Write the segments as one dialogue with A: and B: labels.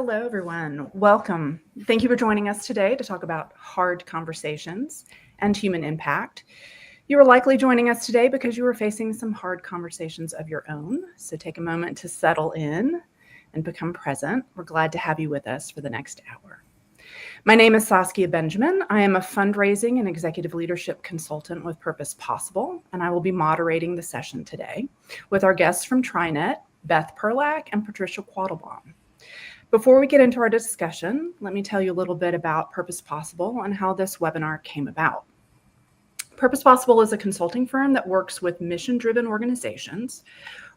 A: Hello, everyone. Welcome. Thank you for joining us today to talk about hard conversations and human impact. You are likely joining us today because you are facing some hard conversations of your own. So take a moment to settle in and become present. We're glad to have you with us for the next hour. My name is Saskia Benjamin. I am a fundraising and executive leadership consultant with Purpose Possible, and I will be moderating the session today with our guests from TriNet, Beth Perlak and Patricia Quattlebaum. Before we get into our discussion, let me tell you a little bit about Purpose Possible and how this webinar came about. Purpose Possible is a consulting firm that works with mission-driven organizations.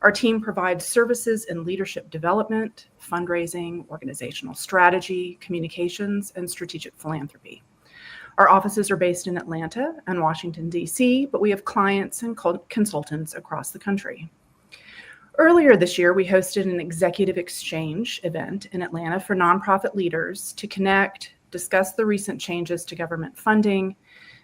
A: Our team provides services in leadership development, fundraising, organizational strategy, communications, and strategic philanthropy. Our offices are based in Atlanta and Washington, D.C., but we have clients and consultants across the country. Earlier this year, we hosted an executive exchange event in Atlanta for nonprofit leaders to connect, discuss the recent changes to government funding,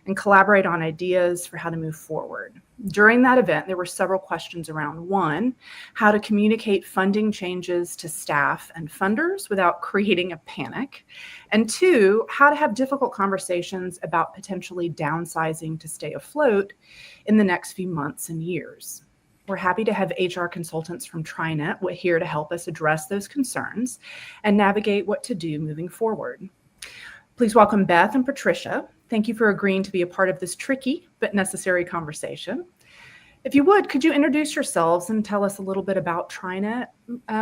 A: and collaborate on ideas for how to move forward. During that event, there were several questions around, one, how to communicate funding changes to staff and funders without creating a panic, and two, how to have difficult conversations about potentially downsizing to stay afloat in the next few months and years. We're happy to have HR consultants from TriNet here to help us address those concerns and navigate what to do moving forward. Please welcome Beth and Patricia. Thank you for agreeing to be a part of this tricky but necessary conversation. If you would, could you introduce yourselves and tell us a little bit about TriNet?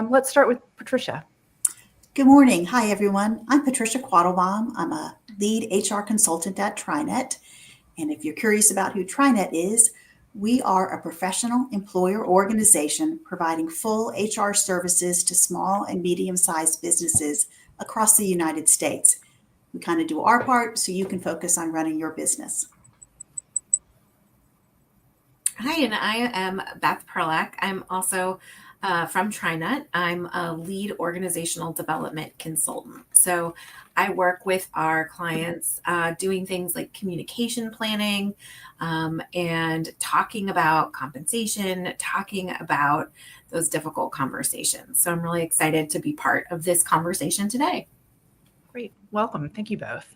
A: Let's start with Patricia.
B: Good morning. Hi, everyone. I'm Patricia Quattlebaum. I'm a lead HR consultant at TriNet. And if you're curious about who TriNet is, we are a professional employer organization providing full HR services to small and medium-sized businesses across the United States. We kind of do our part so you can focus on running your business.
C: Hi, and I am Beth Perlak. I'm also from TriNet. I'm a lead organizational development consultant. So I work with our clients doing things like communication planning and talking about compensation, talking about those difficult conversations. So I'm really excited to be part of this conversation today.
A: Great. Welcome. Thank you both.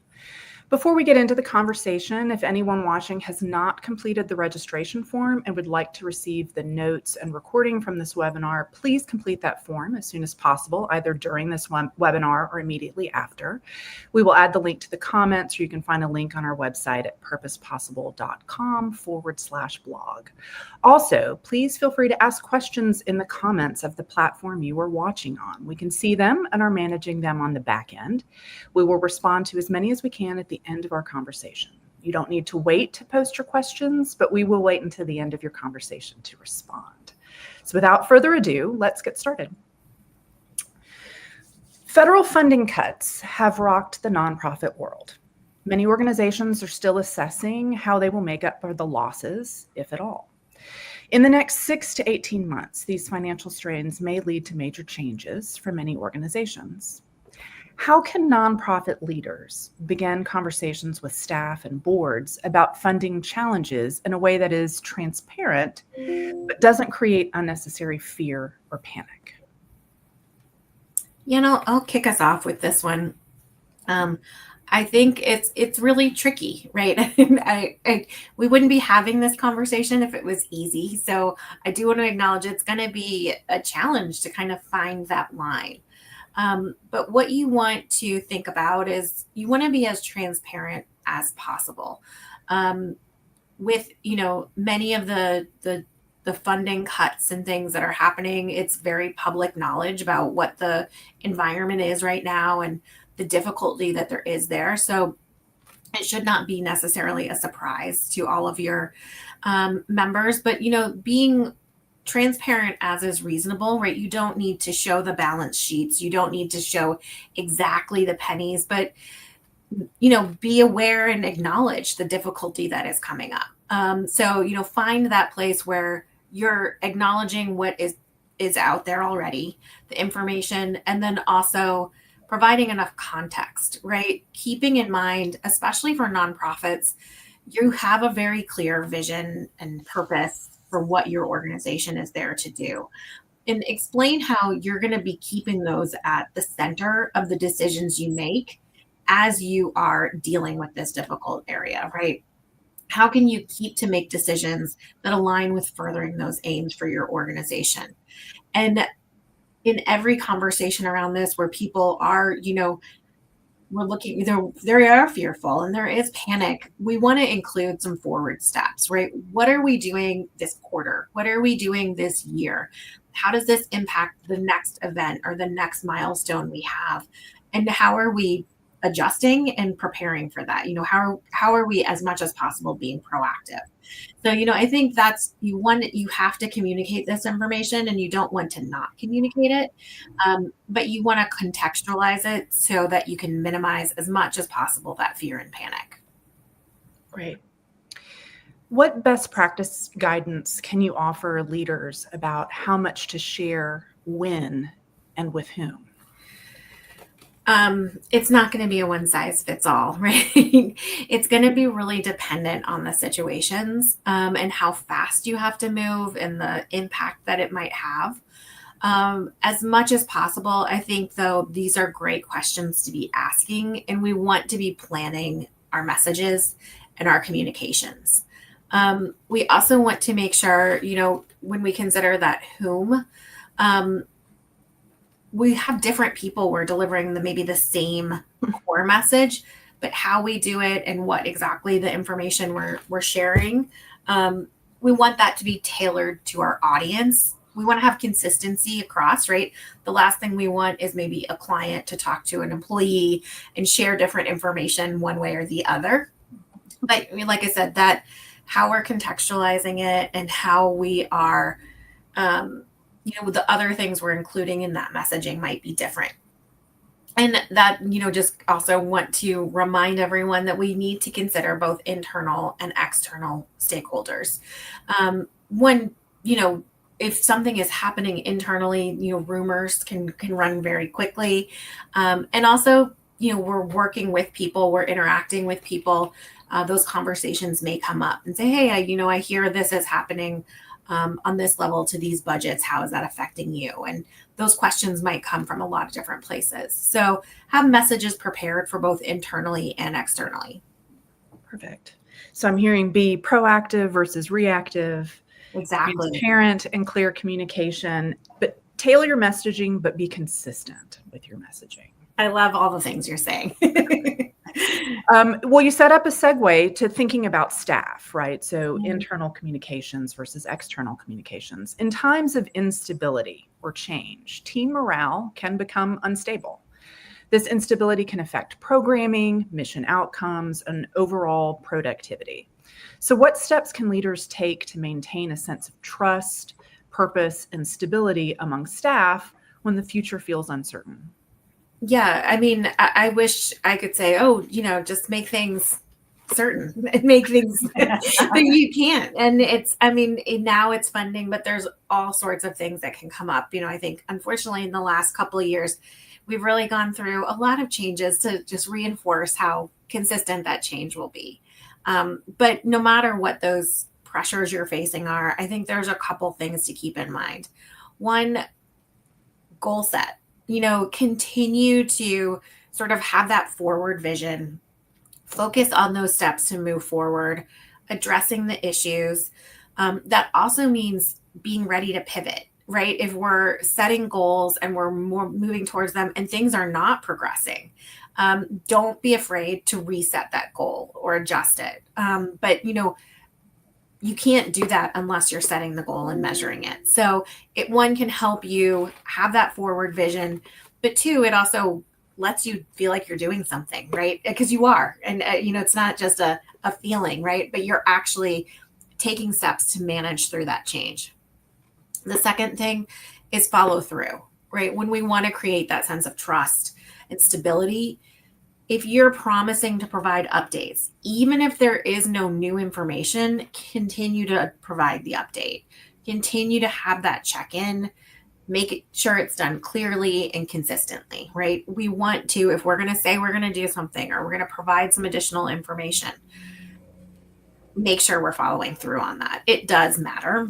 A: Before we get into the conversation, if anyone watching has not completed the registration form and would like to receive the notes and recording from this webinar, please complete that form as soon as possible, either during this webinar or immediately after. We will add the link to the comments, or you can find a link on our website at purposepossible.com/blog. Also, please feel free to ask questions in the comments of the platform you are watching on. We can see them and are managing them on the back end. We will respond to as many as we can at the end of our conversation. You don't need to wait to post your questions, but we will wait until the end of your conversation to respond. So without further ado, let's get started. Federal funding cuts have rocked the nonprofit world. Many organizations are still assessing how they will make up for the losses, if at all. In the next 6 to 18 months, these financial strains may lead to major changes for many organizations. How can nonprofit leaders begin conversations with staff and boards about funding challenges in a way that is transparent, but doesn't create unnecessary fear or panic?
C: I'll kick us off with this one. I think it's really tricky, right? We wouldn't be having this conversation if it was easy. So I do want to acknowledge it's going to be a challenge to kind of find that line. But what you want to think about is you want to be as transparent as possible. With, many of the funding cuts and things that are happening, it's very public knowledge about what the environment is right now and the difficulty that there is there. So it should not be necessarily a surprise to all of your members, but, being transparent as is reasonable, right? You don't need to show the balance sheets. You don't need to show exactly the pennies, but, be aware and acknowledge the difficulty that is coming up. So, find that place where you're acknowledging what is out there already, the information, and then also providing enough context, right? Keeping in mind, especially for nonprofits, you have a very clear vision and purpose for what your organization is there to do. and explain how you're going to be keeping those at the center of the decisions you make as you are dealing with this difficult area, right? How can you keep to make decisions that align with furthering those aims for your organization? And in every conversation around this where people are, we're looking, they are fearful and there is panic, we want to include some forward steps, right? What are we doing this quarter? What are we doing this year? How does this impact the next event or the next milestone we have? And how are we adjusting and preparing for that? How are we as much as possible being proactive? So, I think that's you have to communicate this information and you don't want to not communicate it. But you want to contextualize it so that you can minimize as much as possible that fear and panic.
A: Great. What best practice guidance can you offer leaders about how much to share, when, and with whom?
C: It's not going to be a one size fits all, right? It's going to be really dependent on the situations, and how fast you have to move and the impact that it might have. As much as possible, I think, though, these are great questions to be asking, and we want to be planning our messages and our communications. We also want to make sure, when we consider that whom, we have different people we're delivering maybe the same core message, but how we do it and what exactly the information we're sharing, we want that to be tailored to our audience. We want to have consistency across, right? The last thing we want is maybe a client to talk to an employee and share different information one way or the other. But like I said, that how we're contextualizing it and how we are, the other things we're including in that messaging might be different. And that, just also want to remind everyone that we need to consider both internal and external stakeholders. When, if something is happening internally, rumors can run very quickly. And also, we're working with people, we're interacting with people. Those conversations may come up and say, hey, I hear this is happening on this level to these budgets. How is that affecting you? And those questions might come from a lot of different places. So have messages prepared for both internally and externally.
A: Perfect. So I'm hearing be proactive versus reactive.
C: Exactly.
A: Transparent and clear communication, but tailor your messaging, but be consistent with your messaging.
C: I love all the things you're saying.
A: Well, you set up a segue to thinking about staff, right? So internal communications versus external communications. In times of instability or change, team morale can become unstable. This instability can affect programming, mission outcomes, and overall productivity. So what steps can leaders take to maintain a sense of trust, purpose, and stability among staff when the future feels uncertain?
C: Yeah, I wish I could say, just make things certain, make things, but you can't. And now it's funding, but there's all sorts of things that can come up. I think, unfortunately, in the last couple of years, we've really gone through a lot of changes to just reinforce how consistent that change will be. But no matter what those pressures you're facing are, I think there's a couple things to keep in mind. One, goal set. Continue to sort of have that forward vision, focus on those steps to move forward, addressing the issues. That also means being ready to pivot, right? If we're setting goals and we're more moving towards them and things are not progressing, don't be afraid to reset that goal or adjust it. But you can't do that unless you're setting the goal and measuring it. So one can help you have that forward vision, but two, it also lets you feel like you're doing something, right? Because you are. And, it's not just a feeling, right? But you're actually taking steps to manage through that change. The second thing is follow through, right? When we want to create that sense of trust and stability, if you're promising to provide updates, even if there is no new information, continue to provide the update. Continue to have that check-in, make sure it's done clearly and consistently, right? We want to, if we're going to say we're going to do something or we're going to provide some additional information, make sure we're following through on that. It does matter.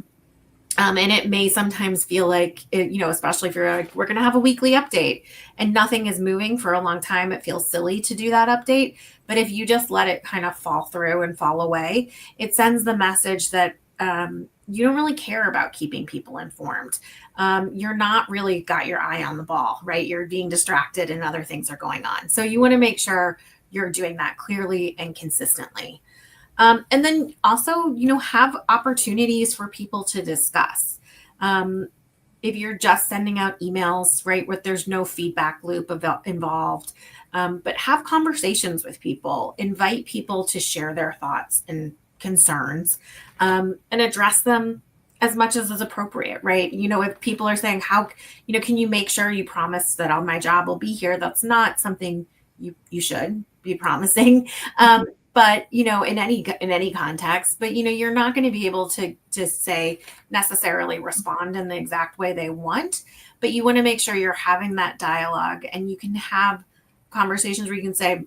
C: And it may sometimes feel like, especially if you're like, we're going to have a weekly update and nothing is moving for a long time, it feels silly to do that update. But if you just let it kind of fall through and fall away, it sends the message that you don't really care about keeping people informed. You're not really got your eye on the ball, right? You're being distracted and other things are going on. So you want to make sure you're doing that clearly and consistently. And then also, have opportunities for people to discuss. If you're just sending out emails, right, where there's no feedback loop involved, but have conversations with people, invite people to share their thoughts and concerns, and address them as much as is appropriate, right? If people are saying, can you make sure you promise that my job will be here? That's not something you should be promising. But in any context, but you're not going to be able to say necessarily respond in the exact way they want, but you want to make sure you're having that dialogue, and you can have conversations where you can say,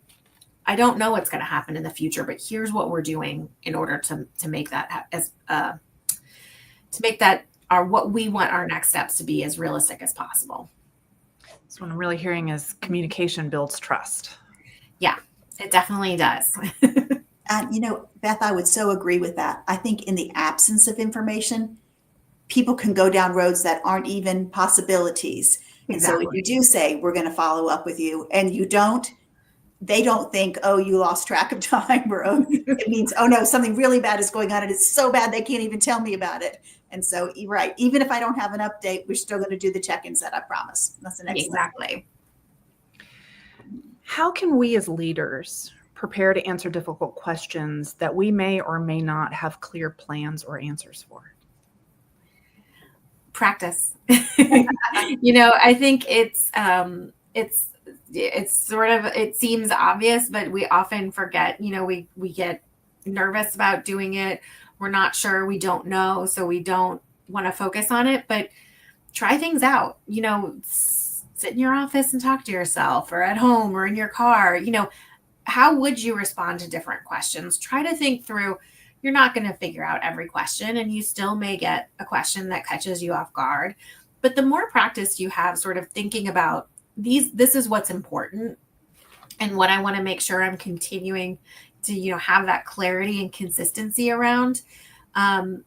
C: I don't know what's going to happen in the future, but here's what we're doing in order to make that what we want our next steps to be as realistic as possible.
A: So what I'm really hearing is communication builds trust.
C: Yeah. It definitely does.
B: Beth, I would so agree with that. I think in the absence of information, people can go down roads that aren't even possibilities. Exactly. And so if you do say, we're going to follow up with you, and you don't, they don't think, oh, you lost track of time, or oh, it means, oh no, something really bad is going on and it's so bad they can't even tell me about it. And so, right, even if I don't have an update, we're still going to do the check-ins that I promised. That's an excellent.
C: Exactly.
A: How can we as leaders prepare to answer difficult questions that we may or may not have clear plans or answers for?
C: Practice. I think it's sort of, it seems obvious, but we often forget, we get nervous about doing it. We're not sure, we don't know, so we don't want to focus on it, but try things out. Sit in your office and talk to yourself, or at home, or in your car. How would you respond to different questions? Try to think through. You're not going to figure out every question, and you still may get a question that catches you off guard. But the more practice you have sort of thinking about this is what's important and what I want to make sure I'm continuing to, have that clarity and consistency around. When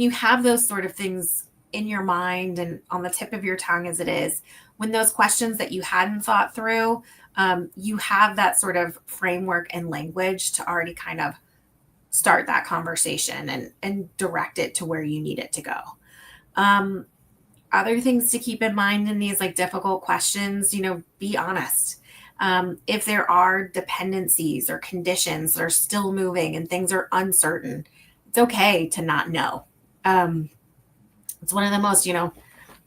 C: you have those sort of things in your mind and on the tip of your tongue as it is, when those questions that you hadn't thought through, you have that sort of framework and language to already kind of start that conversation and direct it to where you need it to go. Other things to keep in mind in these difficult questions, be honest. If there are dependencies or conditions that are still moving and things are uncertain, it's okay to not know. It's one of the most,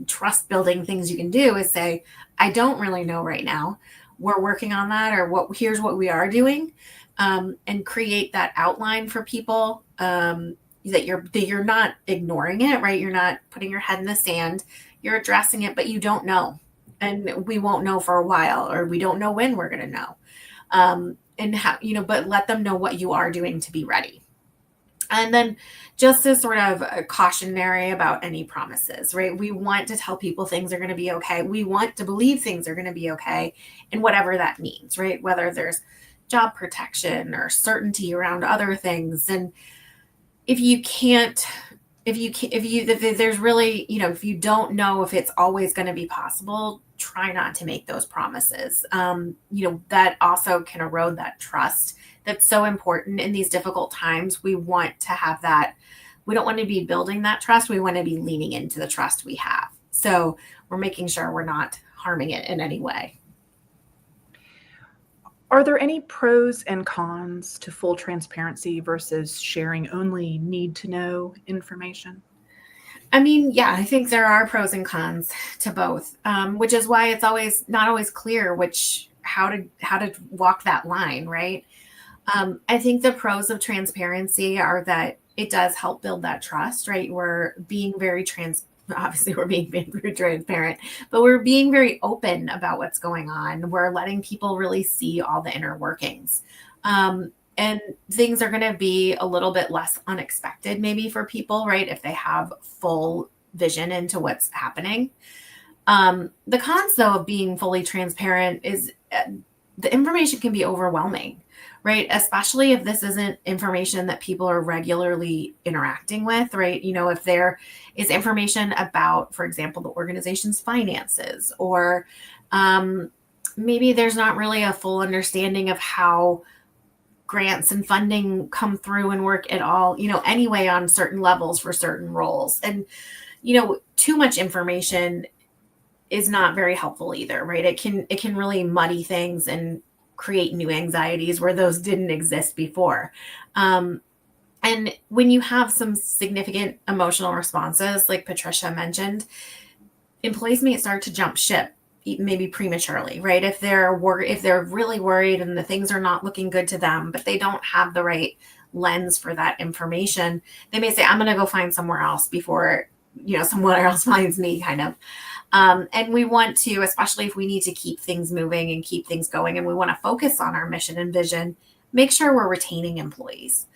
C: trust building things you can do is say, I don't really know right now. We're working on that, or here's what we are doing, and create that outline for people, that you're not ignoring it, right? You're not putting your head in the sand, you're addressing it, but you don't know. And we won't know for a while, or we don't know when we're going to know. And how, but let them know what you are doing to be ready. And then just as sort of a cautionary about any promises, right? We want to tell people things are going to be okay. We want to believe things are going to be okay, and whatever that means, right? Whether there's job protection or certainty around other things. And if there's really, if you don't know if it's always going to be possible, try not to make those promises. That also can erode that trust that's so important in these difficult times. We want to have that. We don't want to be building that trust. We want to be leaning into the trust we have. So we're making sure we're not harming it in any way.
A: Are there any pros and cons to full transparency versus sharing only need to know information?
C: Yeah, I think there are pros and cons to both, which is why it's always not always clear how to walk that line, right? I think the pros of transparency are that it does help build that trust, right? We're being very obviously we're being very transparent, but we're being very open about what's going on. We're letting people really see all the inner workings. And things are going to be a little bit less unexpected maybe for people, right? If they have full vision into what's happening. The cons, though, of being fully transparent is the information can be overwhelming, right? Especially if this isn't information that people are regularly interacting with, right? If there is information about, for example, the organization's finances, or maybe there's not really a full understanding of how grants and funding come through and work at all, anyway, on certain levels for certain roles. And, too much information is not very helpful either, right? It can really muddy things and create new anxieties where those didn't exist before. And when you have some significant emotional responses, like Patricia mentioned, employees may start to jump ship, maybe prematurely, right? If they're really worried and the things are not looking good to them, but they don't have the right lens for that information, they may say, I'm going to go find somewhere else before, someone else finds me, kind of. And we want to, especially if we need to keep things moving and keep things going, and we want to focus on our mission and vision, make sure we're retaining employees.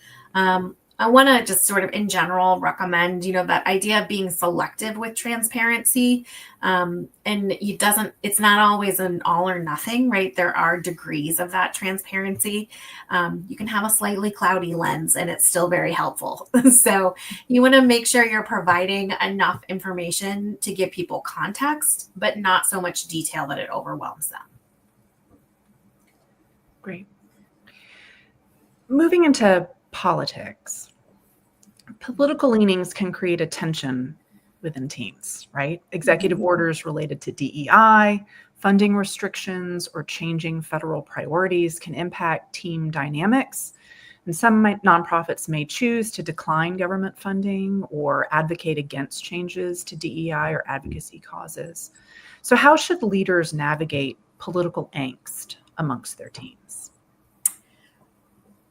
C: I want to just sort of in general recommend, that idea of being selective with transparency. And it's not always an all or nothing, right? There are degrees of that transparency. You can have a slightly cloudy lens and it's still very helpful. So you want to make sure you're providing enough information to give people context, but not so much detail that it overwhelms them.
A: Great. Moving into politics. Political leanings can create a tension within teams, right? Executive orders related to DEI, funding restrictions, or changing federal priorities can impact team dynamics. And some nonprofits may choose to decline government funding or advocate against changes to DEI or advocacy causes. So how should leaders navigate political angst amongst their teams?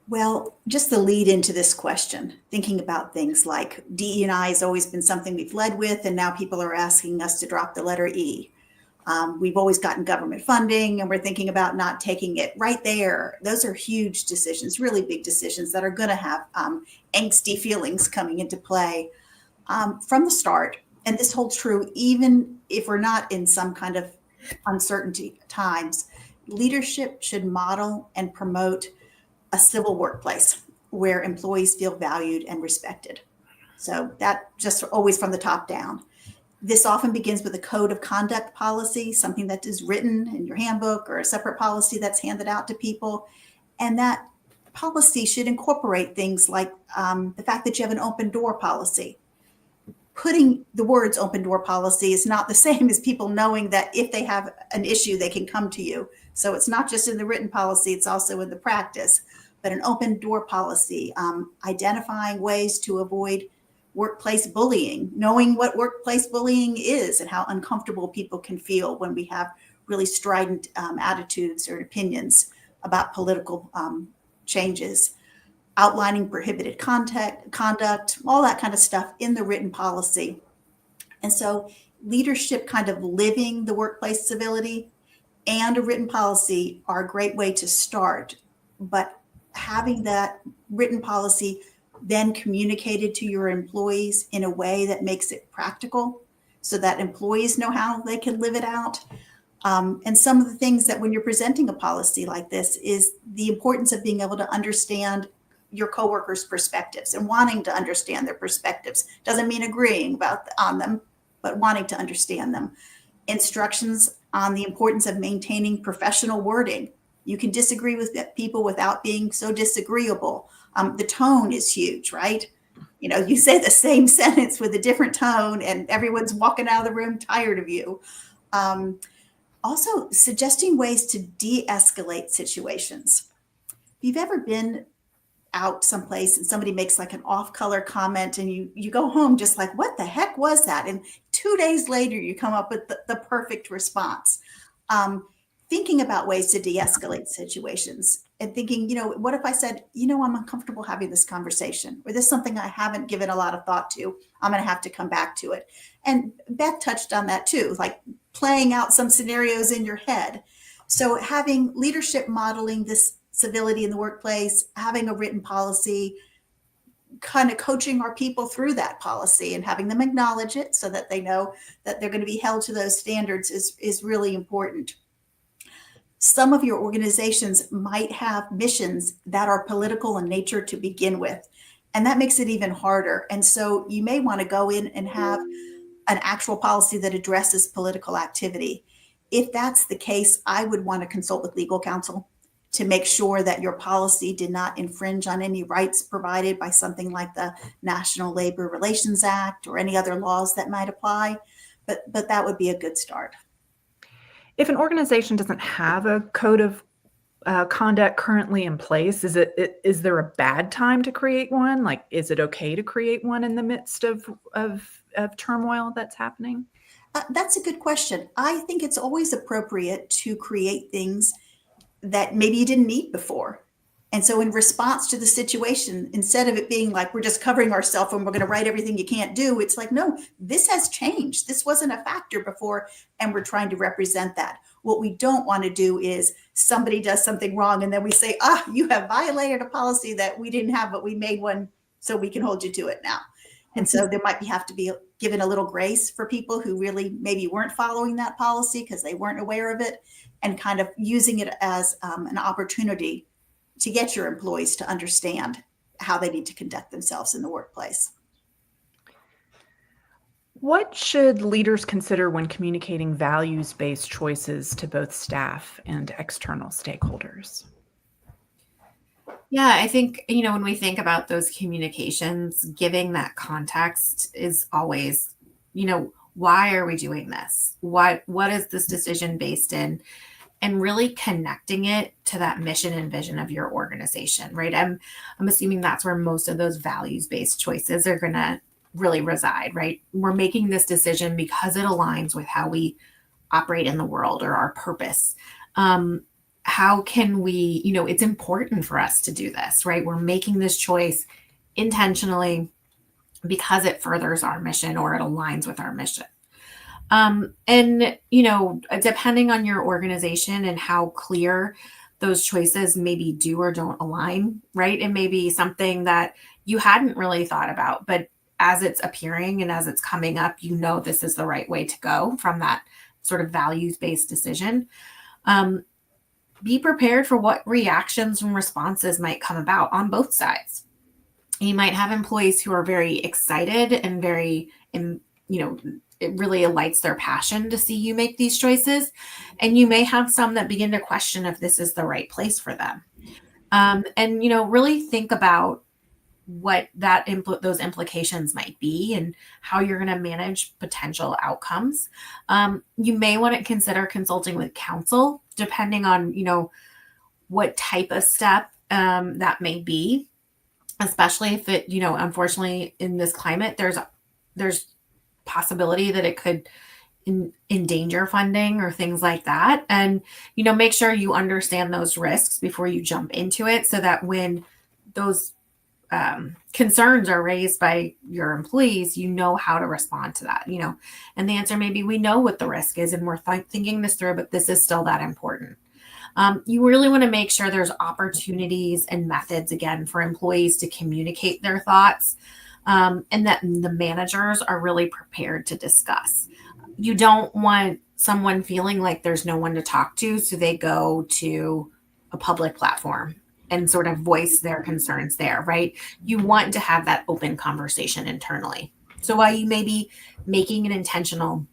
B: Well, just the lead into this question, thinking about things like DE&I has always been something we've led with, and now people are asking us to drop the letter E. We've always gotten government funding, and we're thinking about not taking it right there. Those are huge decisions, really big decisions that are going to have angsty feelings coming into play from the start. And this holds true even if we're not in some kind of uncertainty times. Leadership should model and promote a civil workplace where employees feel valued and respected. So that just always from the top down. This often begins with a code of conduct policy, something that is written in your handbook or a separate policy that's handed out to people. And that policy should incorporate things like the fact that you have an open door policy. Putting the words open door policy is not the same as people knowing that if they have an issue, they can come to you. So it's not just in the written policy, it's also in the practice. But an open door policy, identifying ways to avoid workplace bullying, knowing what workplace bullying is and how uncomfortable people can feel when we have really strident attitudes or opinions about political changes, outlining prohibited conduct, all that kind of stuff in the written policy. And so leadership kind of living the workplace civility and a written policy are a great way to start, but having that written policy then communicated to your employees in a way that makes it practical so that employees know how they can live it out. And some of the things that when you're presenting a policy like this is the importance of being able to understand your coworkers' perspectives and wanting to understand their perspectives. Doesn't mean agreeing on them, but wanting to understand them. Instructions on the importance of maintaining professional wording. You can disagree with people without being so disagreeable. The tone is huge, right? You say the same sentence with a different tone and everyone's walking out of the room tired of you. Also, suggesting ways to de-escalate situations. If you've ever been out someplace and somebody makes like an off-color comment and you go home just like, what the heck was that? And 2 days later, you come up with the perfect response. Thinking about ways to de-escalate situations and thinking, what if I said, I'm uncomfortable having this conversation, or this is something I haven't given a lot of thought to. I'm going to have to come back to it. And Beth touched on that too, like playing out some scenarios in your head. So having leadership modeling this civility in the workplace, having a written policy, kind of coaching our people through that policy and having them acknowledge it so that they know that they're going to be held to those standards is really important. Some of your organizations might have missions that are political in nature to begin with, and that makes it even harder. And so you may want to go in and have an actual policy that addresses political activity. If that's the case, I would want to consult with legal counsel to make sure that your policy did not infringe on any rights provided by something like the National Labor Relations Act or any other laws that might apply. But that would be a good start.
A: If an organization doesn't have a code of conduct currently in place, is there a bad time to create one? Like, is it okay to create one in the midst of turmoil that's happening?
B: That's a good question. I think it's always appropriate to create things that maybe you didn't need before. And so in response to the situation, instead of it being like we're just covering ourselves and we're going to write everything you can't do, it's like, no, this has changed. This wasn't a factor before, and we're trying to represent that. What we don't want to do is somebody does something wrong and then we say, you have violated a policy that we didn't have, but we made one so we can hold you to it now. And so there might have to be given a little grace for people who really maybe weren't following that policy because they weren't aware of it, and kind of using it as an opportunity to get your employees to understand how they need to conduct themselves in the workplace.
A: What should leaders consider when communicating values-based choices to both staff and external stakeholders?
C: Yeah, I think, when we think about those communications, giving that context is always, why are we doing this? What is this decision based in? And really connecting it to that mission and vision of your organization, right? I'm assuming that's where most of those values-based choices are going to really reside, right? We're making this decision because it aligns with how we operate in the world or our purpose. How can we, it's important for us to do this, right? We're making this choice intentionally because it furthers our mission or it aligns with our mission. And, depending on your organization and how clear those choices maybe do or don't align, right? It may be something that you hadn't really thought about, but as it's appearing and as it's coming up, this is the right way to go from that sort of values-based decision. Be prepared for what reactions and responses might come about on both sides. You might have employees who are very excited and very, it really lights their passion to see you make these choices. And you may have some that begin to question if this is the right place for them. And really think about what those implications might be and how you're going to manage potential outcomes. You may want to consider consulting with counsel, depending on, what type of step that may be, especially if it, unfortunately in this climate, there's possibility that it could endanger funding or things like that. And, make sure you understand those risks before you jump into it so that when those concerns are raised by your employees, how to respond to that, and the answer may be, we know what the risk is and we're thinking this through, but this is still that important. You really want to make sure there's opportunities and methods, again, for employees to communicate their thoughts, and that the managers are really prepared to discuss. You don't want someone feeling like there's no one to talk to, so they go to a public platform and sort of voice their concerns there, right? You want to have that open conversation internally. So while you may be making an intentional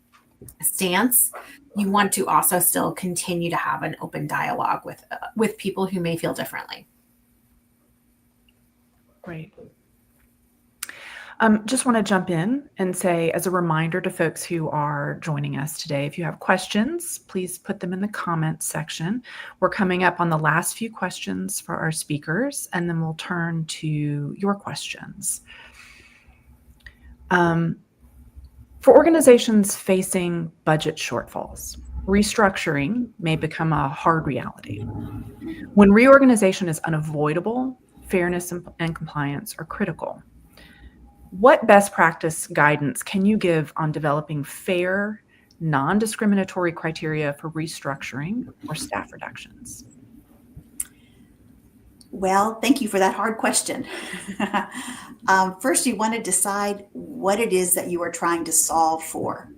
C: stance, you want to also still continue to have an open dialogue with people who may feel differently.
A: Great. Just want to jump in and say, as a reminder to folks who are joining us today, if you have questions, please put them in the comments section. We're coming up on the last few questions for our speakers, and then we'll turn to your questions. For organizations facing budget shortfalls, restructuring may become a hard reality. When reorganization is unavoidable, fairness and compliance are critical. What best practice guidance can you give on developing fair, non-discriminatory criteria for restructuring or staff reductions?
B: Well, thank you for that hard question. First, you want to decide what it is that you are trying to solve for,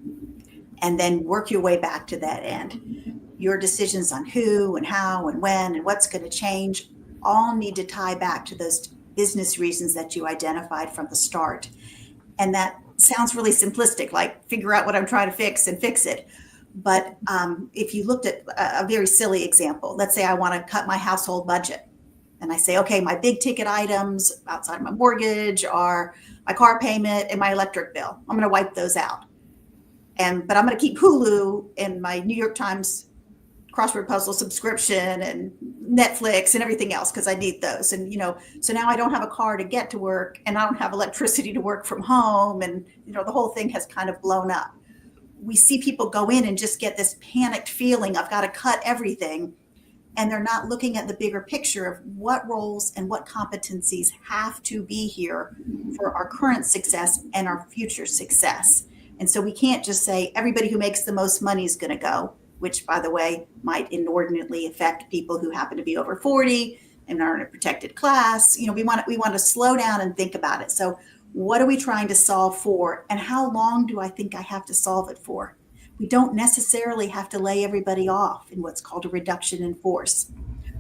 B: and then work your way back to that end. Your decisions on who and how and when and what's going to change all need to tie back to those business reasons that you identified from the start. And that sounds really simplistic, like figure out what I'm trying to fix and fix it. But if you looked at a very silly example, let's say I want to cut my household budget. And I say, okay, my big ticket items outside of my mortgage are my car payment and my electric bill. I'm going to wipe those out. But I'm going to keep Hulu and my New York Times crossword puzzle subscription and Netflix and everything else because I need those. And, so now I don't have a car to get to work and I don't have electricity to work from home. And, the whole thing has kind of blown up. We see people go in and just get this panicked feeling, I've got to cut everything. And they're not looking at the bigger picture of what roles and what competencies have to be here for our current success and our future success. And so we can't just say everybody who makes the most money is going to go, which, by the way, might inordinately affect people who happen to be over 40 and are in a protected class. We want to slow down and think about it. So what are we trying to solve for? And how long do I think I have to solve it for? We don't necessarily have to lay everybody off in what's called a reduction in force.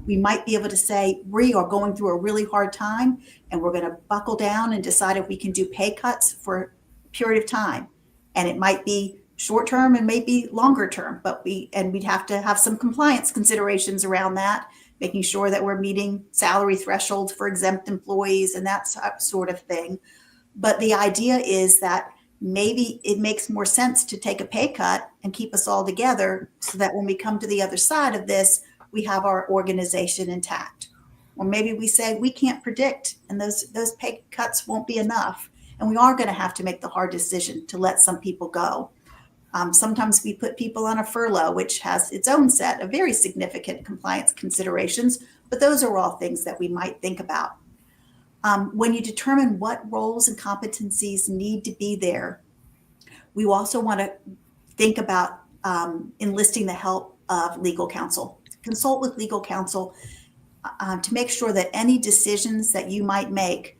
B: We might be able to say, we are going through a really hard time and we're going to buckle down and decide if we can do pay cuts for a period of time. And it might be short term and maybe longer term, but we'd have to have some compliance considerations around that, making sure that we're meeting salary thresholds for exempt employees and that sort of thing. But the idea is that maybe it makes more sense to take a pay cut and keep us all together so that when we come to the other side of this, we have our organization intact. Or maybe we say we can't predict and those pay cuts won't be enough. And we are going to have to make the hard decision to let some people go. Sometimes we put people on a furlough, which has its own set of very significant compliance considerations, but those are all things that we might think about. When you determine what roles and competencies need to be there, we also want to think about enlisting the help of legal counsel. Consult with legal counsel to make sure that any decisions that you might make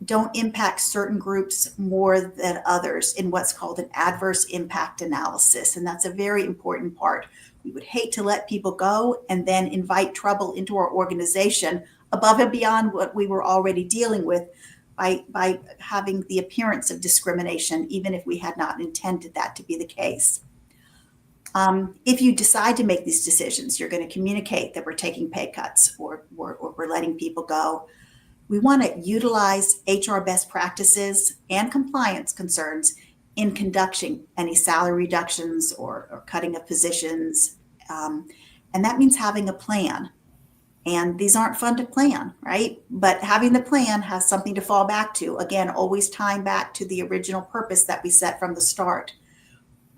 B: don't impact certain groups more than others in what's called an adverse impact analysis. And that's a very important part. We would hate to let people go and then invite trouble into our organization above and beyond what we were already dealing with by having the appearance of discrimination, even if we had not intended that to be the case. If you decide to make these decisions, you're going to communicate that we're taking pay cuts or we're letting people go. We want to utilize HR best practices and compliance concerns in conducting any salary reductions or cutting of positions. And that means having a plan. And these aren't fun to plan, right? But having the plan has something to fall back to. Again, always tying back to the original purpose that we set from the start.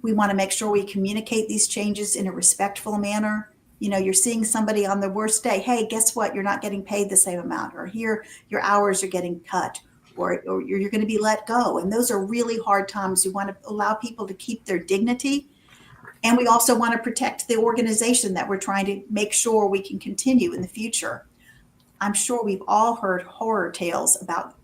B: We want to make sure we communicate these changes in a respectful manner. You're seeing somebody on the worst day. Hey, guess what? You're not getting paid the same amount, or here your hours are getting cut, or you're going to be let go. And those are really hard times. We want to allow people to keep their dignity. And we also want to protect the organization that we're trying to make sure we can continue in the future. I'm sure we've all heard horror tales about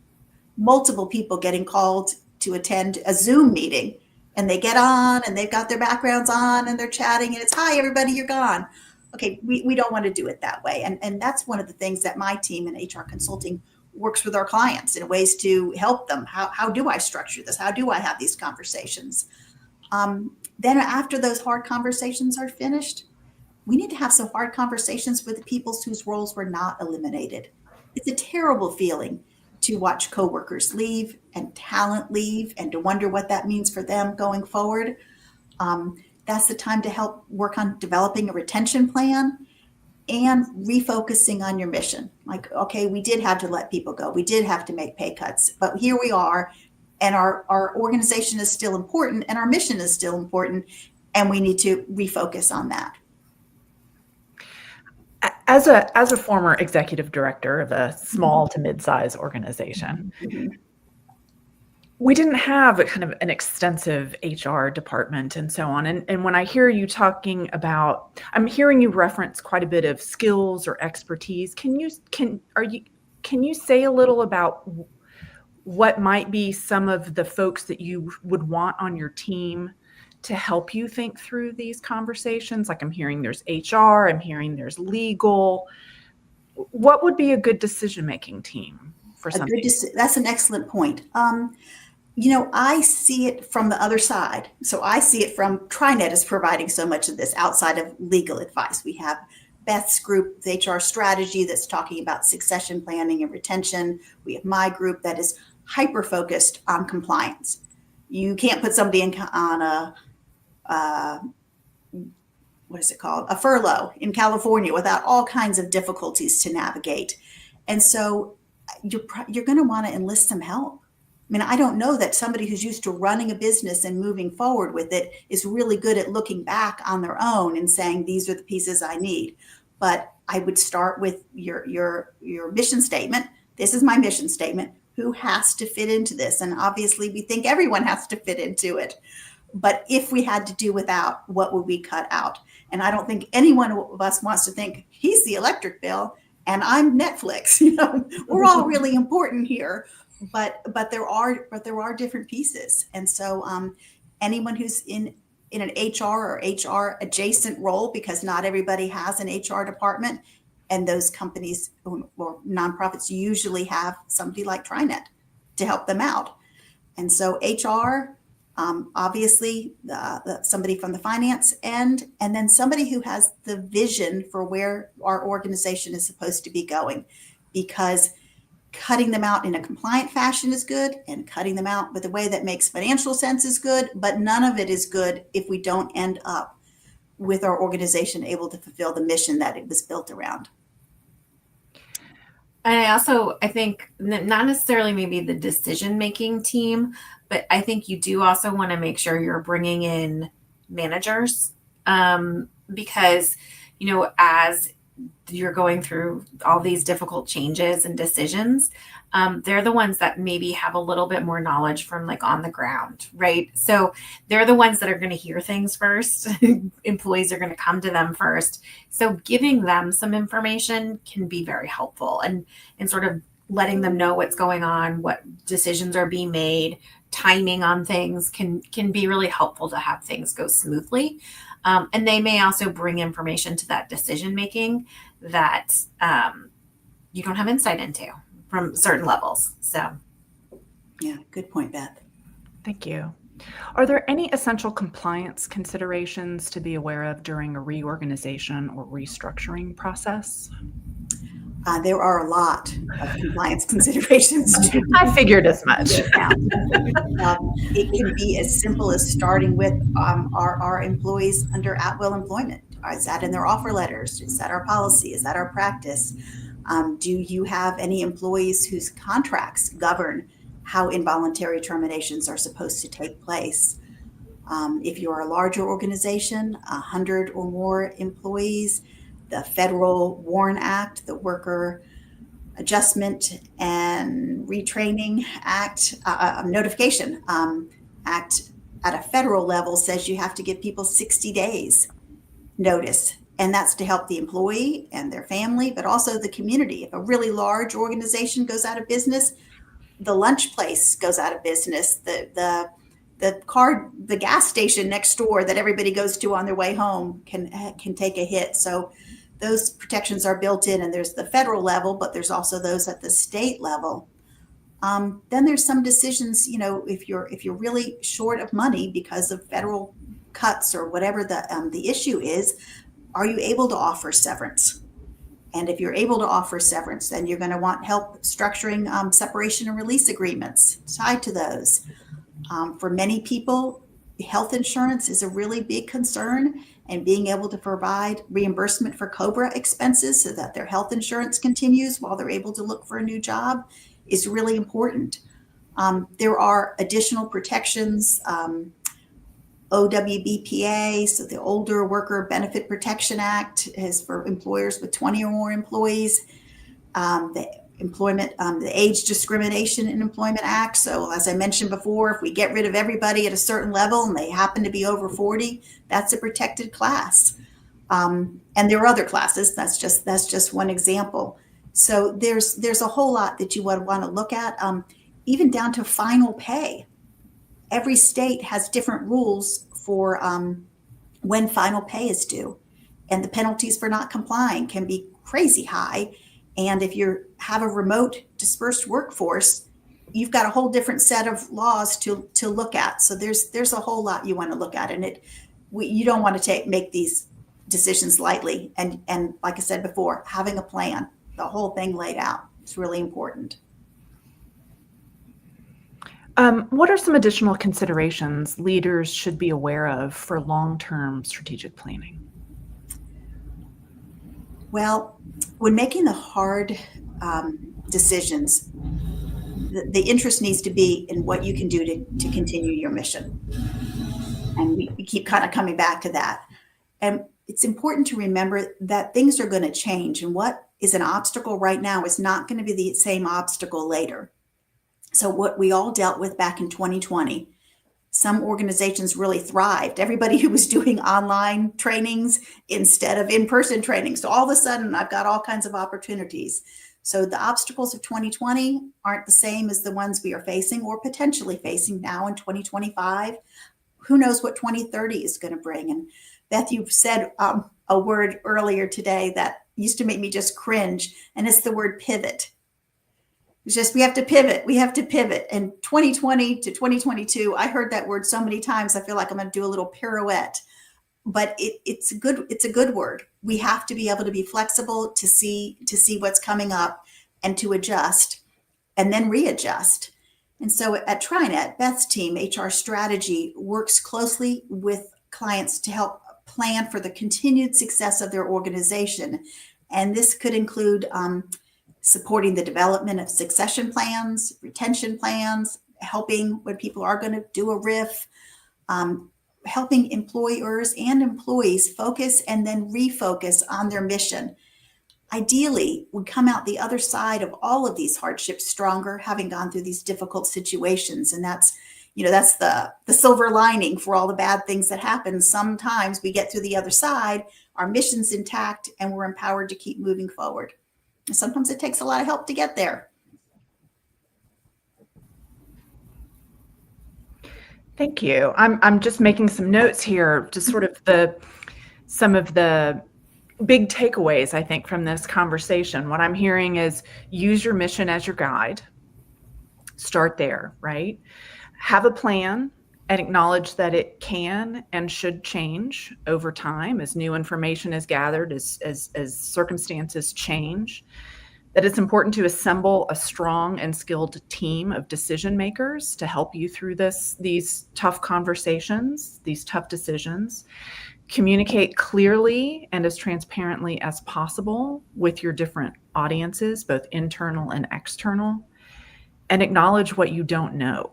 B: multiple people getting called to attend a Zoom meeting. And they get on and they've got their backgrounds on and they're chatting and it's, hi, everybody, you're gone. Okay, we don't want to do it that way. And that's one of the things that my team in HR consulting works with our clients in ways to help them. How do I structure this? How do I have these conversations? Then after those hard conversations are finished, we need to have some hard conversations with the people whose roles were not eliminated. It's a terrible feeling to watch coworkers leave and talent leave and to wonder what that means for them going forward. That's the time to help work on developing a retention plan and refocusing on your mission. Like, okay, we did have to let people go. We did have to make pay cuts, but here we are. And our organization is still important and our mission is still important. And we need to refocus on that.
A: As a former executive director of a small to mid-size organization, we didn't have a kind of an extensive HR department and so on. And when I hear you talking about, I'm hearing you reference quite a bit of skills or expertise. Can you say a little about what might be some of the folks that you would want on your team to help you think through these conversations? Like I'm hearing there's HR, I'm hearing there's legal. What would be a good decision-making team for something?
B: That's an excellent point. I see it from the other side. So I see it from TriNet is providing so much of this outside of legal advice. We have Beth's group, the HR strategy, that's talking about succession planning and retention. We have my group that is hyper focused on compliance. You can't put somebody on what is it called? A furlough in California without all kinds of difficulties to navigate. And so you're going to want to enlist some help. I mean, I don't know that somebody who's used to running a business and moving forward with it is really good at looking back on their own and saying, these are the pieces I need. But I would start with your mission statement. This is my mission statement. Who has to fit into this? And obviously we think everyone has to fit into it. But if we had to do without, what would we cut out? And I don't think any one of us wants to think he's the electric bill and I'm Netflix. We're all really important here. But there are different pieces, and so anyone who's in an HR or HR adjacent role, because not everybody has an HR department, and those companies or nonprofits usually have somebody like TriNet to help them out. And so HR, obviously, somebody from the finance end, and then somebody who has the vision for where our organization is supposed to be going, because cutting them out in a compliant fashion is good, and cutting them out with a way that makes financial sense is good, but none of it is good if we don't end up with our organization able to fulfill the mission that it was built around.
C: And I think not necessarily maybe the decision-making team, but I think you do also want to make sure you're bringing in managers, because, as you're going through all these difficult changes and decisions, they're the ones that maybe have a little bit more knowledge from like on the ground, right? So they're the ones that are going to hear things first. Employees are going to come to them first. So giving them some information can be very helpful, and sort of letting them know what's going on, what decisions are being made, timing on things can be really helpful to have things go smoothly. And they may also bring information to that decision making that you don't have insight into from certain levels. So,
B: yeah, good point, Beth.
A: Thank you. Are there any essential compliance considerations to be aware of during a reorganization or restructuring process?
B: There are a lot of compliance considerations.
A: I figured as much.
B: It can be as simple as starting with our employees under at-will employment. Is that in their offer letters? Is that our policy? Is that our practice? Do you have any employees whose contracts govern how involuntary terminations are supposed to take place? If you're a larger organization, 100 or more employees, the Federal WARN Act, the Worker Adjustment and Retraining Act, Notification Act at a federal level says you have to give people 60 days notice. And that's to help the employee and their family, but also the community. If a really large organization goes out of business, the lunch place goes out of business, the gas station next door that everybody goes to on their way home can take a hit. So those protections are built in, and there's the federal level, but there's also those at the state level. Then there's some decisions, if you're really short of money because of federal cuts or whatever the issue is, are you able to offer severance? And if you're able to offer severance, then you're going to want help structuring separation and release agreements tied to those. For many people, health insurance is a really big concern, and being able to provide reimbursement for COBRA expenses so that their health insurance continues while they're able to look for a new job is really important. There are additional protections, OWBPA, so the Older Worker Benefit Protection Act is for employers with 20 or more employees. The employment, the Age Discrimination in Employment Act. So as I mentioned before, if we get rid of everybody at a certain level and they happen to be over 40, that's a protected class. And there are other classes. That's just one example. So there's a whole lot that you would want to look at, even down to final pay. Every state has different rules for when final pay is due, and the penalties for not complying can be crazy high. And if you have a remote dispersed workforce, you've got a whole different set of laws to look at. So there's a whole lot you want to look at, and you don't want to make these decisions lightly. And like I said before, having a plan, the whole thing laid out, is really important.
A: What are some additional considerations leaders should be aware of for long-term strategic planning?
B: Well, when making the hard decisions, the interest needs to be in what you can do to continue your mission. And we keep kind of coming back to that. And it's important to remember that things are going to change, and what is an obstacle right now is not going to be the same obstacle later. So what we all dealt with back in 2020, some organizations really thrived. Everybody who was doing online trainings instead of in-person training. So all of a sudden, I've got all kinds of opportunities. So the obstacles of 2020 aren't the same as the ones we are facing or potentially facing now in 2025. Who knows what 2030 is going to bring? And Beth, you've said a word earlier today that used to make me just cringe, and it's the word pivot. It's just, we have to pivot. We have to pivot. And 2020 to 2022, I heard that word so many times, I feel like I'm going to do a little pirouette. But it's a good word. We have to be able to be flexible to see what's coming up and to adjust and then readjust. And so at TriNet, Beth's team, HR Strategy, works closely with clients to help plan for the continued success of their organization. And this could include supporting the development of succession plans, retention plans, helping when people are going to do a RIF, helping employers and employees focus and then refocus on their mission. Ideally, we come out the other side of all of these hardships stronger, having gone through these difficult situations. And that's the silver lining for all the bad things that happen. Sometimes we get through the other side, our mission's intact, and we're empowered to keep moving forward. And sometimes it takes a lot of help to get there.
A: Thank you. I'm just making some notes here, just sort of some of the big takeaways, I think, from this conversation. What I'm hearing is use your mission as your guide. Start there, right? Have a plan and acknowledge that it can and should change over time as new information is gathered, as circumstances change. That it's important to assemble a strong and skilled team of decision makers to help you through these tough conversations, these tough decisions. Communicate clearly and as transparently as possible with your different audiences, both internal and external, and acknowledge what you don't know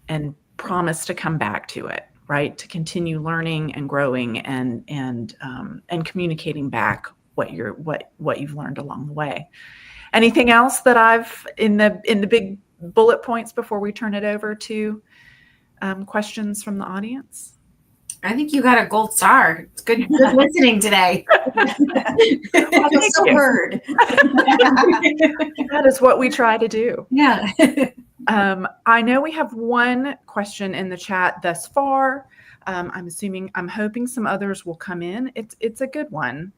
A: and promise to come back to it, right? To continue learning and growing and communicating back what you've learned along the way. Anything else that I've in the big bullet points before we turn it over to questions from the audience?
C: I think you got a gold star. It's good listening today.
B: I feel so heard.
A: That is what we try to do.
C: Yeah.
A: I know we have one question in the chat thus far. I'm hoping some others will come in. It's a good one.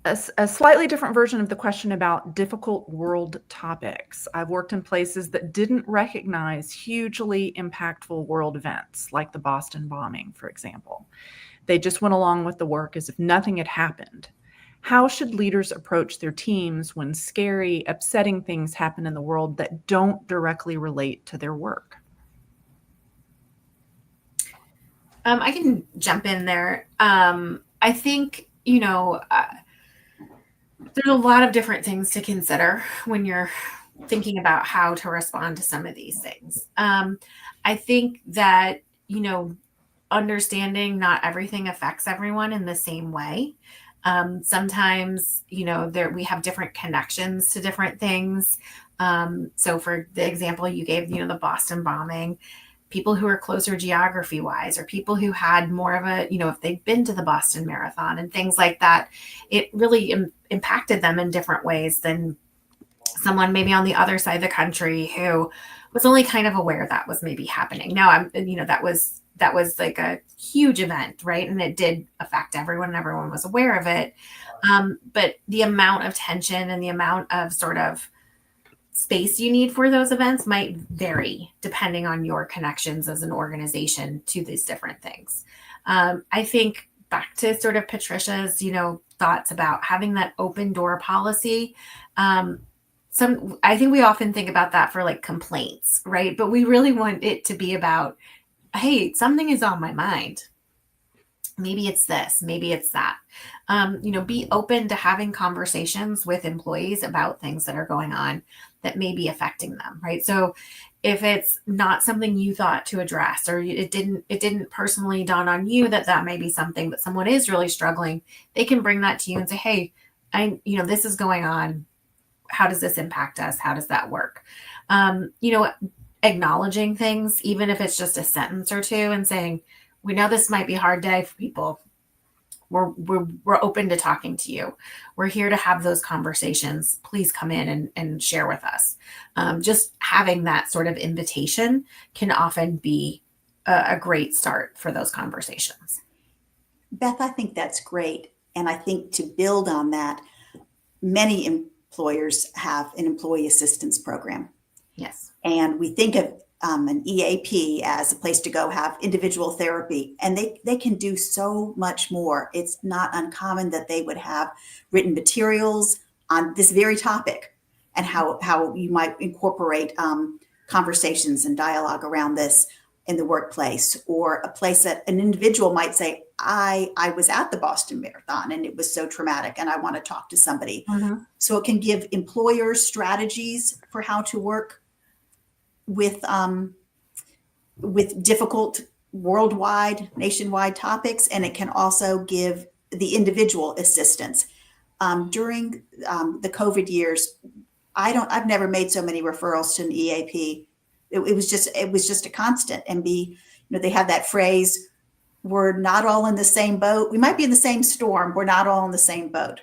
A: A slightly different version of the question about difficult world topics. I've worked in places that didn't recognize hugely impactful world events, like the Boston bombing, for example. They just went along with the work as if nothing had happened. How should leaders approach their teams when scary, upsetting things happen in the world that don't directly relate to their work?
C: I can jump in there. I think, there's a lot of different things to consider when you're thinking about how to respond to some of these things. I think that, understanding not everything affects everyone in the same way. Sometimes, we have different connections to different things. So for the example you gave, the Boston bombing, people who are closer geography wise, or people who had more of a, if they've been to the Boston Marathon and things like that, it really impacted them in different ways than someone maybe on the other side of the country who was only kind of aware that was maybe happening. Now that was like a huge event, right? And it did affect everyone. Everyone was aware of it. But the amount of tension and the amount of sort of space you need for those events might vary depending on your connections as an organization to these different things. I think back to sort of Patricia's, thoughts about having that open door policy. I think we often think about that for like complaints, right? But we really want it to be about, hey, something is on my mind. Maybe it's this, maybe it's that. Be open to having conversations with employees about things that are going on that may be affecting them, right? So if it's not something you thought to address, or it didn't personally dawn on you that may be something that someone is really struggling, they can bring that to you and say, hey, this is going on. How does this impact us? How does that work? Acknowledging things, even if it's just a sentence or two, and saying, we know this might be a hard day for people. We're open to talking to you. We're here to have those conversations. Please come in and share with us. Just having that sort of invitation can often be a great start for those conversations.
B: Beth, I think that's great. And I think to build on that, many employers have an employee assistance program.
C: Yes.
B: And we think of an EAP as a place to go have individual therapy, and they can do so much more. It's not uncommon that they would have written materials on this very topic and how you might incorporate conversations and dialogue around this in the workplace, or a place that an individual might say, I was at the Boston Marathon and it was so traumatic and I want to talk to somebody.
C: Mm-hmm.
B: So it can give employers strategies for how to work with difficult nationwide topics, and it can also give the individual assistance. During the COVID years, I've never made so many referrals to an EAP. It was just a constant. And they have that phrase, we're not all in the same boat. We might be in the same storm. We're not all in the same boat.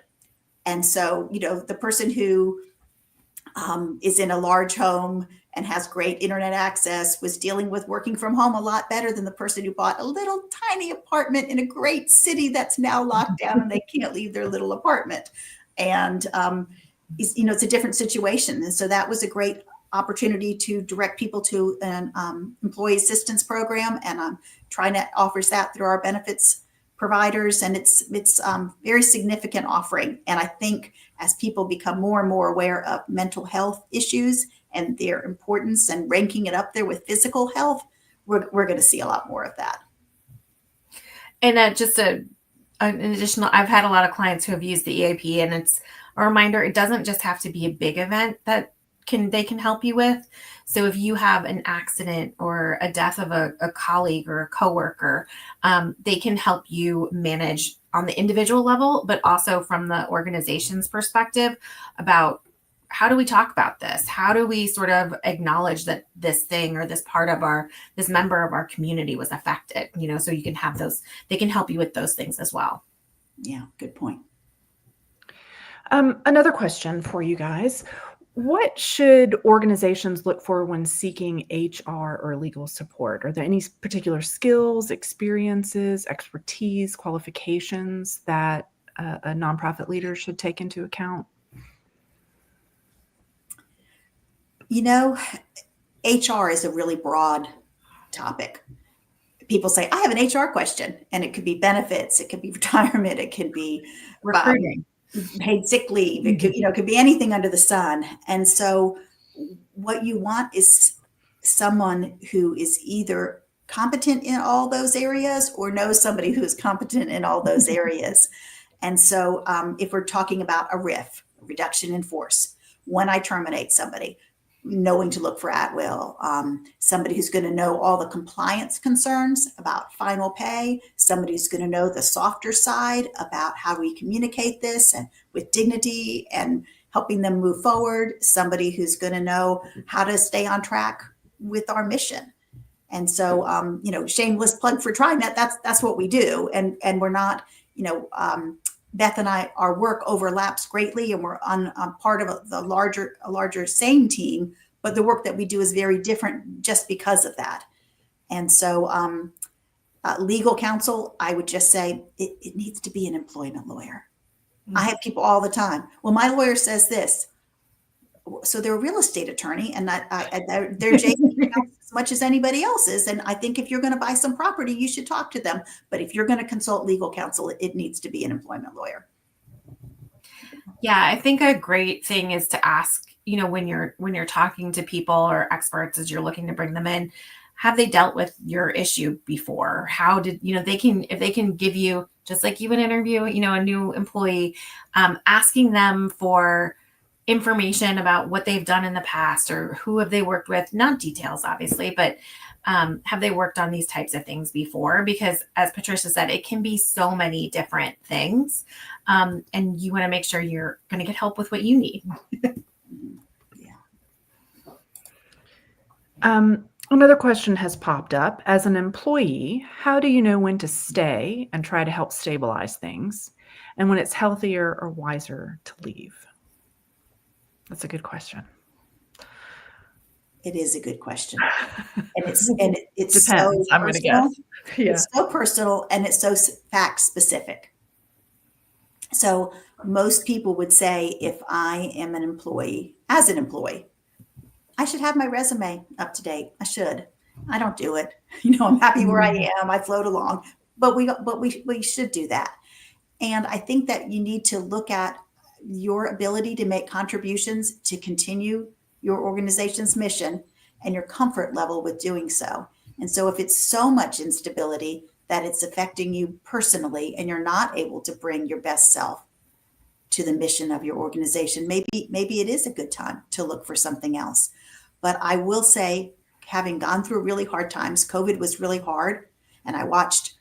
B: And so, the person who is in a large home and has great internet access was dealing with working from home a lot better than the person who bought a little tiny apartment in a great city that's now locked down and they can't leave their little apartment. And, it's a different situation. And so that was a great opportunity to direct people to an employee assistance program. And TriNet offers that through our benefits providers. And it's very significant offering. And I think as people become more and more aware of mental health issues and their importance and ranking it up there with physical health, we're going to see a lot more of that.
C: And just an additional, I've had a lot of clients who have used the EAP, and it's a reminder, it doesn't just have to be a big event that they can help you with. So if you have an accident or a death of a colleague or a coworker, they can help you manage on the individual level, but also from the organization's perspective about, how do we talk about this? How do we sort of acknowledge that this thing or this this member of our community was affected, so you can have those, they can help you with those things as well.
B: Yeah, good point.
A: Another question for you guys. What should organizations look for when seeking HR or legal support? Are there any particular skills, experiences, expertise, qualifications that a nonprofit leader should take into account?
B: HR is a really broad topic. People say, I have an HR question, and it could be benefits, it could be retirement, it could be
C: Recruiting.
B: Paid sick leave. It could be anything under the sun. And so what you want is someone who is either competent in all those areas or knows somebody who is competent in all those areas. And so if we're talking about a RIF, reduction in force, when I terminate somebody, knowing to look for at will, somebody who's going to know all the compliance concerns about final pay, somebody who's going to know the softer side about how we communicate this and with dignity and helping them move forward, somebody who's going to know how to stay on track with our mission. And so, shameless plug for TriNet, that's what we do. And we're not, Beth and I, our work overlaps greatly, and we're on part of a larger same team, but the work that we do is very different just because of that. And so legal counsel, I would just say it needs to be an employment lawyer. I have people all the time. Well, my lawyer says this. So they're a real estate attorney, and they're JD as much as anybody else is. And I think if you're going to buy some property, you should talk to them. But if you're going to consult legal counsel, it needs to be an employment lawyer.
C: Yeah, I think a great thing is to ask, when you're talking to people or experts as you're looking to bring them in, have they dealt with your issue before? How did, if they can give you, just like you would interview, a new employee, asking them for information about what they've done in the past or who have they worked with, not details, obviously, but have they worked on these types of things before? Because as Patricia said, it can be so many different things. And you want to make sure you're going to get help with what you need.
A: Another question has popped up. As an employee, how do you know when to stay and try to help stabilize things, and when it's healthier or wiser to leave? That's a good question.
B: It is a good question. And it's
A: Depends,
B: so
A: I'm going to guess. Yeah.
B: It's so personal and it's so fact specific. So most people would say, if I am an employee, I should have my resume up to date. I should. I don't do it. I'm happy where I am. I float along, but we should do that. And I think that you need to look at your ability to make contributions to continue your organization's mission and your comfort level with doing so. And so if it's so much instability that it's affecting you personally and you're not able to bring your best self to the mission of your organization, maybe it is a good time to look for something else. But I will say, having gone through really hard times, COVID was really hard, and I watched,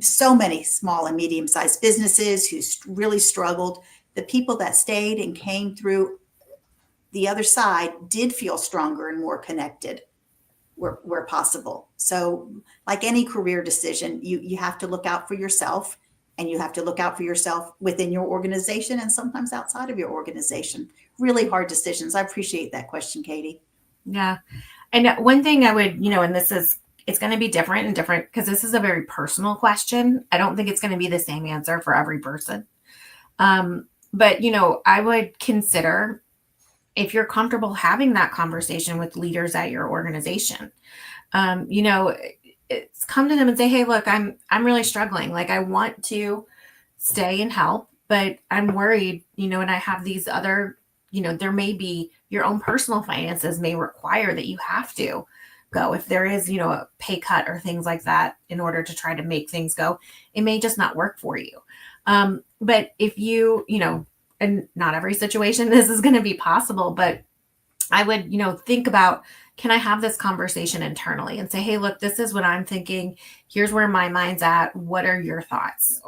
B: so many small and medium-sized businesses who really struggled. The people that stayed and came through the other side did feel stronger and more connected where possible. So like any career decision, you have to look out for yourself, and you have to look out for yourself within your organization and sometimes outside of your organization. Really hard decisions. I appreciate that question, Katie.
C: Yeah. And one thing I would, and it's going to be different because this is a very personal question. I don't think it's going to be the same answer for every person. But, I would consider, if you're comfortable having that conversation with leaders at your organization, it's come to them and say, hey, look, I'm really struggling. Like, I want to stay and help, but I'm worried, and I have these other, there may be your own personal finances may require that you have to go. If there is, a pay cut or things like that in order to try to make things go, it may just not work for you. But if you, and not every situation this is going to be possible, but I would, think about, can I have this conversation internally and say, hey, look, this is what I'm thinking. Here's where my mind's at. What are your thoughts?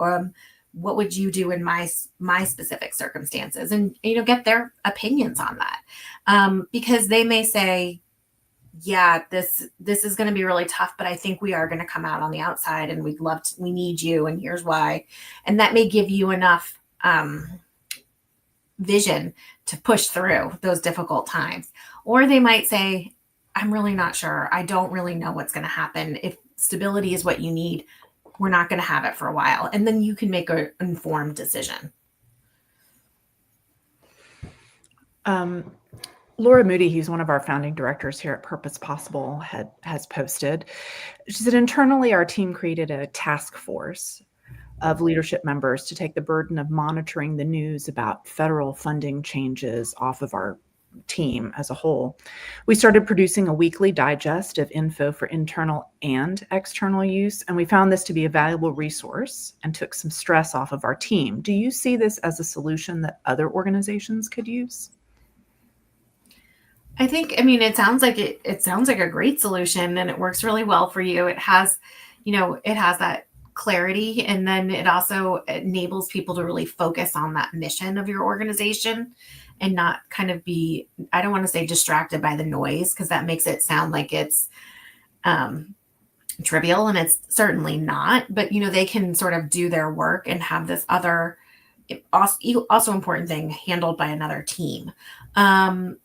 C: What would you do in my specific circumstances? And, get their opinions on that. Because they may say, yeah, this is going to be really tough, but I think we are going to come out on the outside, and we need you. And here's why. And that may give you enough, vision to push through those difficult times. Or they might say, I'm really not sure. I don't really know what's going to happen. If stability is what you need, we're not going to have it for a while. And then you can make an informed decision.
A: Laura Moody, who's one of our founding directors here at Purpose Possible, has posted. She said, internally, our team created a task force of leadership members to take the burden of monitoring the news about federal funding changes off of our team as a whole. We started producing a weekly digest of info for internal and external use, and we found this to be a valuable resource and took some stress off of our team. Do you see this as a solution that other organizations could use?
C: I think, I mean, it sounds like it sounds like a great solution and it works really well for you. It has, it has that clarity, and then it also enables people to really focus on that mission of your organization and not kind of be, I don't want to say distracted by the noise, because that makes it sound like it's um, trivial, and it's certainly not. But, they can sort of do their work and have this other also important thing handled by another team. Um,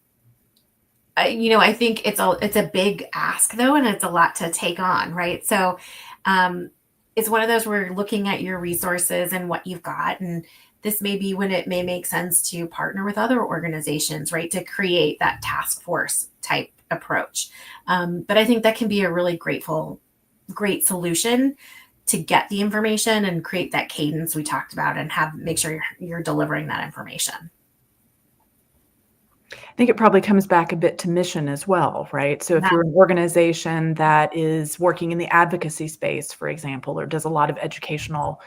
C: I think it's a big ask though, and it's a lot to take on, right? So, um, it's one of those where you're looking at your resources and what you've got, and this may be when it may make sense to partner with other organizations, right, to create that task force type approach. But I think that can be a really great solution to get the information and create that cadence we talked about, and make sure you're delivering that information.
A: I think it probably comes back a bit to mission as well, right? So if
C: Yeah.
A: you're an organization that is working in the advocacy space, for example, or does a lot of educational,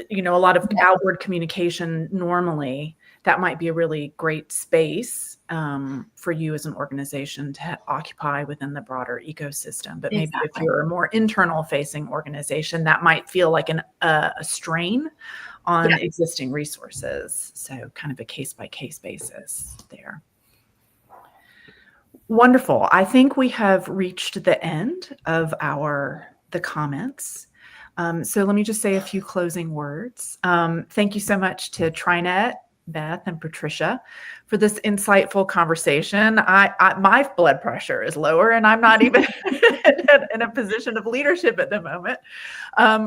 A: a lot of outward communication normally, that might be a really great space for you as an organization to occupy within the broader ecosystem. But maybe if
C: Exactly.
A: you're a more internal facing organization, that might feel like a strain on
C: Yeah.
A: existing resources. So kind of a case by case basis there. Wonderful. I think we have reached the end of the comments. So let me just say a few closing words. Thank you so much to TriNet, Beth, and Patricia for this insightful conversation. My blood pressure is lower, and I'm not even in a position of leadership at the moment.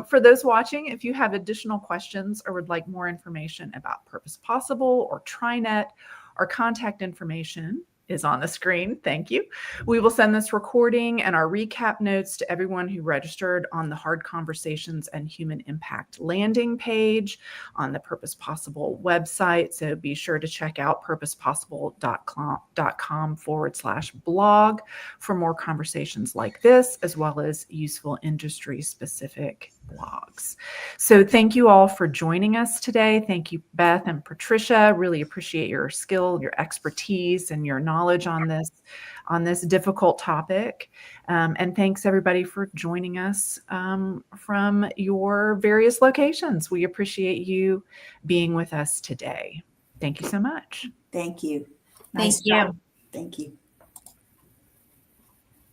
A: For those watching, if you have additional questions or would like more information about Purpose Possible or TriNet, our contact information is on the screen. Thank you. We will send this recording and our recap notes to everyone who registered on the Hard Conversations and Human Impact landing page on the Purpose Possible website. So be sure to check out purposepossible.com/blog for more conversations like this, as well as useful industry specific blogs. So thank you all for joining us today. Thank you, Beth and Patricia. Really appreciate your skill, your expertise, and your knowledge on this difficult topic. And thanks everybody for joining us from your various locations. We appreciate you being with us today. Thank you so much.
B: Thank you.
C: Thank
B: Nice
C: you.
B: job. Thank you.